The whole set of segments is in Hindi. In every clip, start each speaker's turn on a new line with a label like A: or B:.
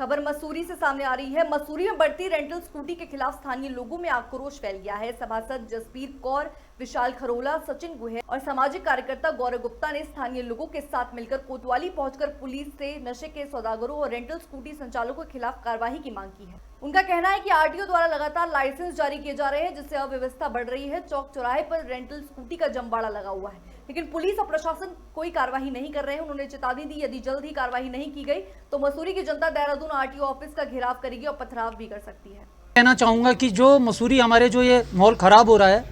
A: खबर मसूरी से सामने आ रही है। मसूरी में बढ़ती रेंटल स्कूटी के खिलाफ स्थानीय लोगों में आक्रोश फैल गया है। सभासद जसबीर कौर, विशाल खरोला, सचिन गुहेर और सामाजिक कार्यकर्ता गौरव गुप्ता ने स्थानीय लोगों के साथ मिलकर कोतवाली पहुंचकर पुलिस से नशे के सौदागरों और रेंटल स्कूटी संचालकों के खिलाफ कार्रवाई की मांग की है। उनका कहना है कि आरटीओ द्वारा लगातार लाइसेंस जारी किए जा रहे हैं, जिससे अव्यवस्था बढ़ रही है। चौक चौराहे पर रेंटल स्कूटी का जमवाड़ा लगा हुआ है, लेकिन पुलिस और प्रशासन कोई कार्रवाई नहीं कर रहे हैं। उन्होंने चेतावनी दी, यदि जल्द ही कार्रवाई नहीं की गई तो मसूरी की जनता देहरादून आरटीओ ऑफिस का घेराव करेगी और पथराव भी कर सकती है।
B: कहना चाहूँगा कि जो मसूरी हमारे जो ये माहौल ख़राब हो रहा है,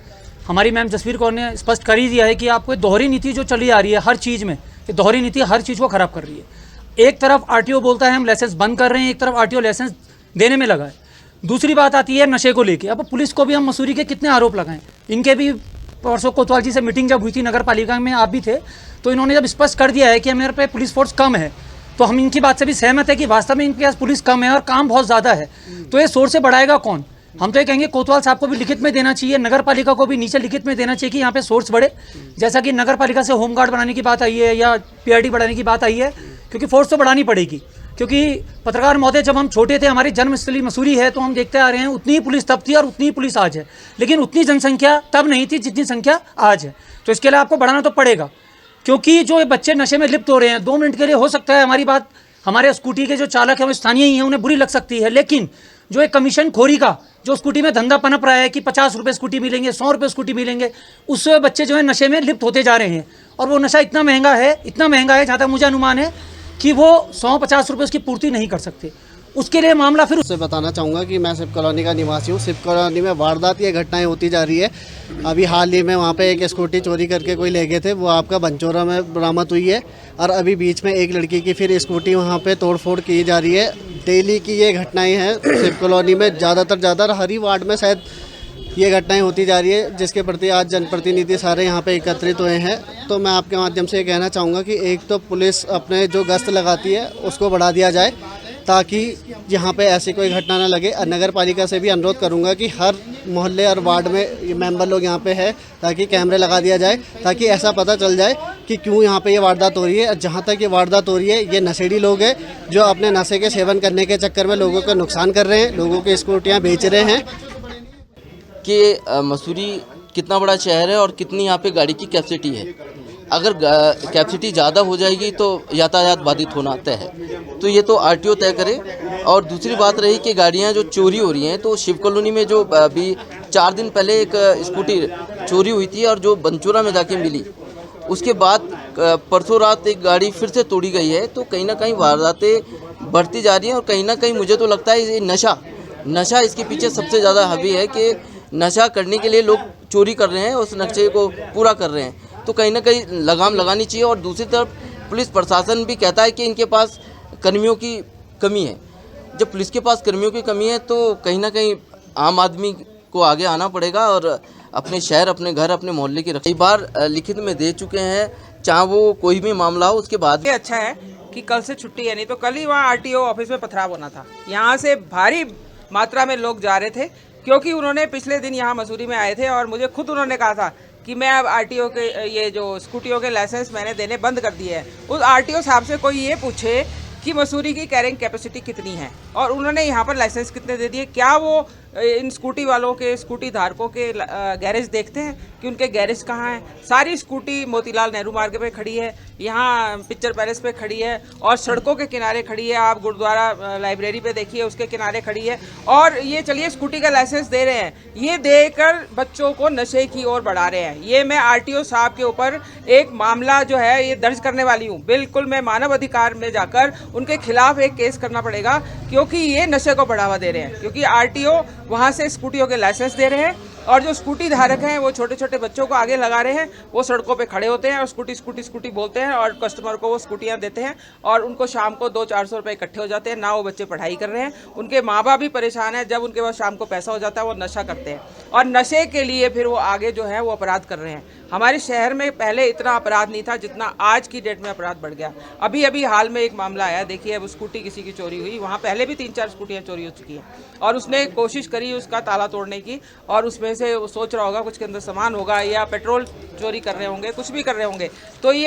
B: हमारी मैम जसबीर कौर ने स्पष्ट कर ही दिया है कि आपको दोहरी नीति जो चली आ रही है हर चीज़ में, ये दोहरी नीति हर चीज़ को ख़राब कर रही है। एक तरफ आरटीओ बोलता है हम लाइसेंस बंद कर रहे हैं, एक तरफ आरटीओ लाइसेंस देने में लगा है। दूसरी बात आती है नशे को लेके। अब पुलिस को भी हम मसूरी के कितने आरोप लगाएं। इनके भी परसों कोतवाल जी से मीटिंग जब हुई थी नगर पालिका में, आप भी थे, तो इन्होंने जब स्पष्ट कर दिया है कि हमारे पे पुलिस फोर्स कम है, तो हम इनकी बात से भी सहमत है कि वास्तव में इनके पास पुलिस कम है और काम बहुत ज़्यादा है। तो ये सोर्स से बढ़ाएगा कौन? हम तो ये कहेंगे कोतवाल साहब को भी लिखित में देना चाहिए, नगर पालिका को भी नीचे लिखित में देना चाहिए कि यहाँ पे सोर्स बढ़े। जैसा कि नगर पालिका से होमगार्ड बनाने की बात आई है या पीआरडी बढ़ाने की बात आई है, क्योंकि फोर्स तो बढ़ानी पड़ेगी। क्योंकि पत्रकार महोदय, जब हम छोटे थे, हमारी जन्मस्थली मसूरी है, तो हम देखते आ रहे हैं उतनी ही पुलिस तब थी और उतनी ही पुलिस आज है, लेकिन उतनी जनसंख्या तब नहीं थी जितनी संख्या आज है। तो इसके लिए आपको बढ़ाना तो पड़ेगा, क्योंकि जो ये बच्चे नशे में लिप्त हो रहे हैं, 2 मिनट के लिए हो सकता है हमारी बात हमारे स्कूटी के जो चालक हैं वो स्थानीय ही हैं, उन्हें बुरी लग सकती है, लेकिन जो एक कमीशन खोरी का जो स्कूटी में धंधा पनप रहा है कि 50 रुपये स्कूटी मिलेंगे, 100 रुपये स्कूटी मिलेंगे, उससे बच्चे जो है नशे में लिप्त होते जा रहे हैं। और वो नशा इतना महंगा है जहाँ तक मुझे अनुमान है कि वो 100-50 रुपये उसकी पूर्ति नहीं कर सकते। उसके लिए मामला फिर
C: उससे बताना चाहूँगा कि मैं सिप कॉलोनी का निवासी हूँ। सिप कॉलोनी में वारदात ये घटनाएं होती जा रही है। अभी हाल ही में वहाँ पे एक स्कूटी चोरी करके कोई ले गए थे, वो आपका बनचोरा में बरामद हुई है। और अभी बीच में एक लड़की की फिर स्कूटी वहाँ पे तोड़फोड़ की जा रही है। डेली की ये घटनाएँ हैं सिप कॉलोनी में, ज़्यादातर हर ही वार्ड में शायद ये घटनाएं होती जा रही है, जिसके प्रति आज जनप्रतिनिधि सारे यहाँ पे एकत्रित हुए हैं। तो मैं आपके माध्यम से ये कहना चाहूँगा कि एक तो पुलिस अपने जो गश्त लगाती है उसको बढ़ा दिया जाए, ताकि यहाँ पे ऐसी कोई घटना ना लगे। नगर पालिका से भी अनुरोध करूँगा कि हर मोहल्ले और वार्ड में मेंबर लोग यहाँ पे है, ताकि कैमरे लगा दिया जाए, ताकि ऐसा पता चल जाए कि क्यों यहाँ पे ये वारदात हो रही है। जहाँ तक ये वारदात हो रही है, ये नशेड़ी लोग हैं जो अपने नशे के सेवन करने के चक्कर में लोगों को नुकसान कर रहे हैं, लोगों की स्कूटियाँ बेच रहे हैं।
D: कि मसूरी कितना बड़ा शहर है और कितनी यहाँ पे गाड़ी की कैपेसिटी है। अगर कैपेसिटी ज़्यादा हो जाएगी तो यातायात बाधित होना तय है, तो ये तो आरटीओ तय करे। और दूसरी बात रही कि गाड़ियाँ जो चोरी हो रही हैं, तो शिव कॉलोनी में जो अभी 4 दिन पहले एक स्कूटी चोरी हुई थी और जो बनचोरा में जाके मिली, उसके बाद परसों रात एक गाड़ी फिर से तोड़ी गई है। तो कहीं ना कहीं वारदातें बढ़ती जा रही हैं और कहीं ना कहीं मुझे तो लगता है ये नशा इसके पीछे सबसे ज़्यादा हावी है कि नशा करने के लिए लोग चोरी कर रहे हैं, उस नशे को पूरा कर रहे हैं। तो कहीं ना कहीं लगाम लगानी चाहिए। और दूसरी तरफ पुलिस प्रशासन भी कहता है कि इनके पास कर्मियों की कमी है। जब पुलिस के पास कर्मियों की कमी है तो कहीं ना कहीं आम आदमी को आगे आना पड़ेगा और अपने शहर, अपने घर, अपने मोहल्ले की रक्षा। कई बार लिखित में दे चुके हैं, चाहे वो कोई भी मामला हो। उसके बाद
E: ये अच्छा है कि कल से छुट्टी है, नहीं तो कल ही वहाँ आरटीओ ऑफिस में पथराव होना था। यहाँ से भारी मात्रा में लोग जा रहे थे, क्योंकि उन्होंने पिछले दिन यहाँ मसूरी में आए थे और मुझे खुद उन्होंने कहा था कि मैं अब आरटीओ के ये जो स्कूटियों के लाइसेंस मैंने देने बंद कर दिए हैं। उस आरटीओ साहब से कोई ये पूछे कि मसूरी की कैरिंग कैपेसिटी कितनी है और उन्होंने यहाँ पर लाइसेंस कितने दे दिए। क्या वो इन स्कूटी वालों के, स्कूटी धारकों के गैरेज देखते हैं कि उनके गैरेज कहाँ हैं? सारी स्कूटी मोतीलाल नेहरू मार्ग पे खड़ी है, यहाँ पिक्चर पैलेस पे खड़ी है और सड़कों के किनारे खड़ी है। आप गुरुद्वारा लाइब्रेरी पे देखिए, उसके किनारे खड़ी है। और ये चलिए स्कूटी का लाइसेंस दे रहे हैं, ये देकर बच्चों को नशे की ओर बढ़ा रहे हैं। ये मैं आरटीओ साहब के ऊपर एक मामला जो है ये दर्ज करने वाली हूँ। बिल्कुल मैं मानव अधिकार में जाकर उनके खिलाफ एक केस करना पड़ेगा, क्योंकि ये नशे को बढ़ावा दे रहे हैं। क्योंकि आरटीओ वहाँ से स्कूटियों के लाइसेंस दे रहे हैं और जो स्कूटी धारक हैं वो छोटे छोटे बच्चों को आगे लगा रहे हैं। वो सड़कों पे खड़े होते हैं और स्कूटी बोलते हैं और कस्टमर को वो स्कूटियाँ देते हैं और उनको शाम को 200-400 रुपये इकट्ठे हो जाते हैं। ना वो बच्चे पढ़ाई कर रहे हैं, उनके माँ बाप भी परेशान हैं। जब उनके पास शाम को पैसा हो जाता है वो नशा करते हैं और नशे के लिए फिर वो आगे जो है वो अपराध कर रहे हैं। हमारे शहर में पहले इतना अपराध नहीं था जितना आज की डेट में अपराध बढ़ गया। अभी हाल में एक मामला आया, देखिए अब स्कूटी किसी की चोरी हुई, वहाँ पहले भी 3-4 स्कूटियाँ चोरी हो चुकी हैं और उसने कोशिश करी उसका ताला तोड़ने की और उसमें से वो सोच रहा होगा कुछ के अंदर सामान होगा या पेट्रोल चोरी कर रहे होंगे, कुछ भी कर रहे होंगे। तो ये